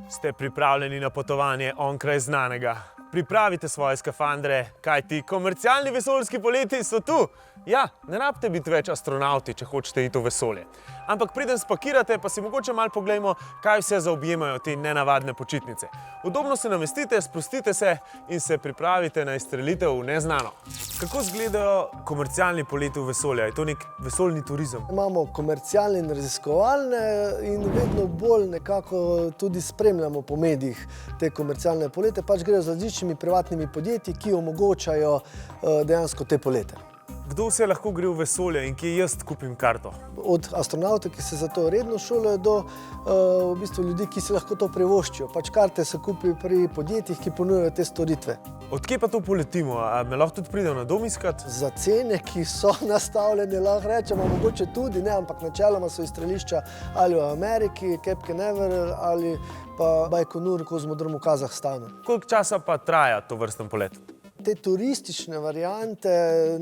Ste pripravljeni na potovanje onkraj znanega? Pripravite svoje skafandre, kajti komercialni vesoljski poleti so tu. Ja, ne rabite biti več astronavti, če hočete iti v vesolje. Ampak preden spakirate, pa si mogoče malo poglejmo, kaj vse zaobjemajo te nenavadne počitnice. Udobno se namestite, sprostite se in se pripravite na izstrelitev v neznano. Kako izgledajo komercialni poleti v vesolje? Je to nek vesoljni turizem? Imamo komercialne in raziskovalne in vedno bolj nekako tudi spremljamo po medijih te komercialne polete. Pač grejo z različnimi privatnimi podjetji, ki omogočajo dejansko te polete. Kdo vse lahko gre v vesolje in kje jaz kupim karto? Od astronavtov, ki se za to redno šolajo, do v bistvu ljudi, ki si lahko to privoščijo. Pač karte se kupijo pri podjetjih, ki ponujajo te storitve. Od kje pa to poletimo? A me lahko tudi pridejo na dom iskat? Za cene, ki so nastavljene, lahko rečemo, mogoče tudi ne, ampak načeloma so izstrelišča ali v Ameriki, Cape Canaveral ali pa Bajkonur, kozmodrom v Kazahstanu. Koliko časa pa traja to vrsten polet? Te turistične variante,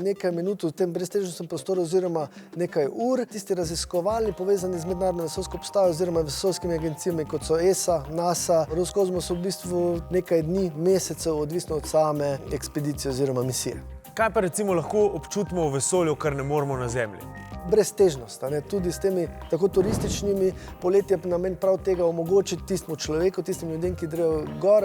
nekaj minut v tem breztežnostnem prostoru oziroma nekaj ur, tisti raziskovalni povezani z mednarodno vesoljsko postajo oziroma vesoljskimi agencijami, kot so ESA, NASA, Roskosmos, v bistvu nekaj dni, mesecev, odvisno od same ekspedicije oziroma misije. Kaj pa recimo lahko občutimo v vesolju, kar ne moremo na Zemlji? Breztežnost, tudi s temi tako turističnimi poleti je namen prav tega omogočiti tistemu človeku, tistim ljudem, ki grejo gor,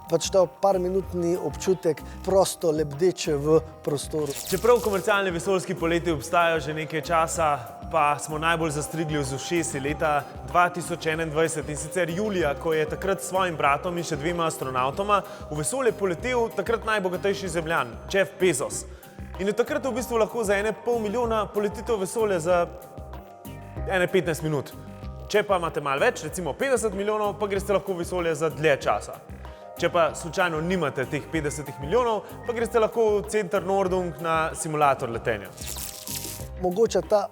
pač ta parminutni občutek prosto lebdeče v prostoru. Čeprav komercialni vesoljski poleti obstajajo že nekaj časa, pa smo najbolj zastrigli z ušesi leta 2021 in sicer julija, ko je takrat s svojim bratom in še dvema astronautoma v vesolje poletel takrat najbogatejši Zemljan, Jeff Bezos. In je takrat v bistvu lahko za 1,5 milijona poletitev v vesolje za 15 minut. Če pa imate malo več, recimo 50 milijonov, pa greste lahko v vesolje za dlje časa. Če pa slučajno nimate teh 50 milijonov, pa greste lahko v Center Nordung na simulator letenja. Mogoče ta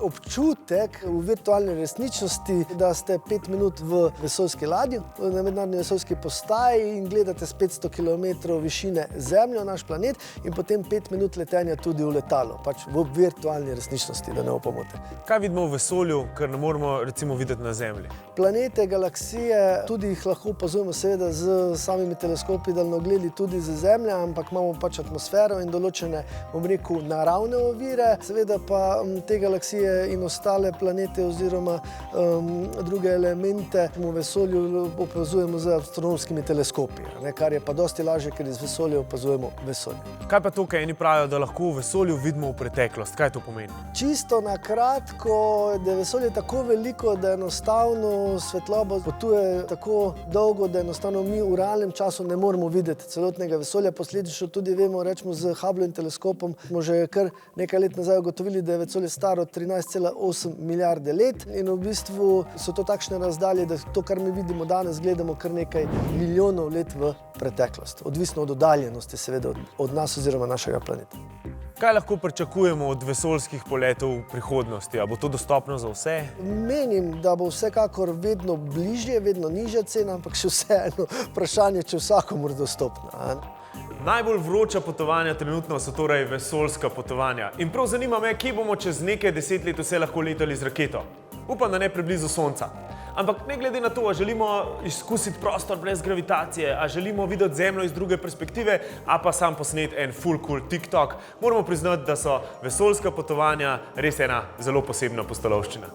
občutek v virtualni resničnosti, da ste 5 minut v vesoljski ladji, na mednarodni vesoljski postaji in gledate s 500 km višine Zemljo, naš planet, in potem 5 minut letenja tudi v letalo, pač v virtualni resničnosti, da ne bo pomote. Kaj vidimo v vesolju, kar ne moremo recimo videti na Zemlji? Planete, galaksije, tudi jih lahko opazujemo seveda z samimi teleskopi, daljnogledi tudi z Zemlje, ampak imamo pač atmosfero in določene, bom rekel, naravne ovire, seveda pa te galaksije in ostale planete oziroma druge elemente v vesolju opazujemo z astronomskimi teleskopi, kar je pa dosti lažje, ker iz vesolja opazujemo vesolje. Kaj pa to, kaj eni pravijo, da lahko v vesolju vidimo v preteklost? Kaj to pomeni? Čisto na kratko, da je vesolje tako veliko, da enostavno svetloba potuje tako dolgo, da enostavno mi v realnem času ne moremo videti celotnega vesolja. Posledično tudi vemo, rečemo z Hubbleovim teleskopom, smo že kar nekaj let nazaj ugotovili, da je vesolje staro 13,8 milijarde let in v bistvu so to takšne razdalje, da to, kar mi vidimo danes, gledamo kar nekaj milijonov let v preteklost. Odvisno od oddaljenosti, seveda, od nas oziroma našega planeta. Kaj lahko pričakujemo od vesoljskih poletov v prihodnosti? A bo to dostopno za vse? Menim, da bo vsekakor vedno bližje, vedno nižja cena, ampak še vseeno vprašanje, če vsakomur dostopna. Najbolj vroča potovanja trenutno so torej vesoljska potovanja. In prav zanima me, kje bomo čez nekaj 10 let vse lahko letali z raketo. Upam, da ne preblizu Sonca. Ampak ne glede na to, a želimo izkusiti prostor brez gravitacije, a želimo videti Zemljo iz druge perspektive, a pa sam posneti en full cool TikTok, moramo priznati, da so vesoljska potovanja res ena zelo posebna pustolovščina.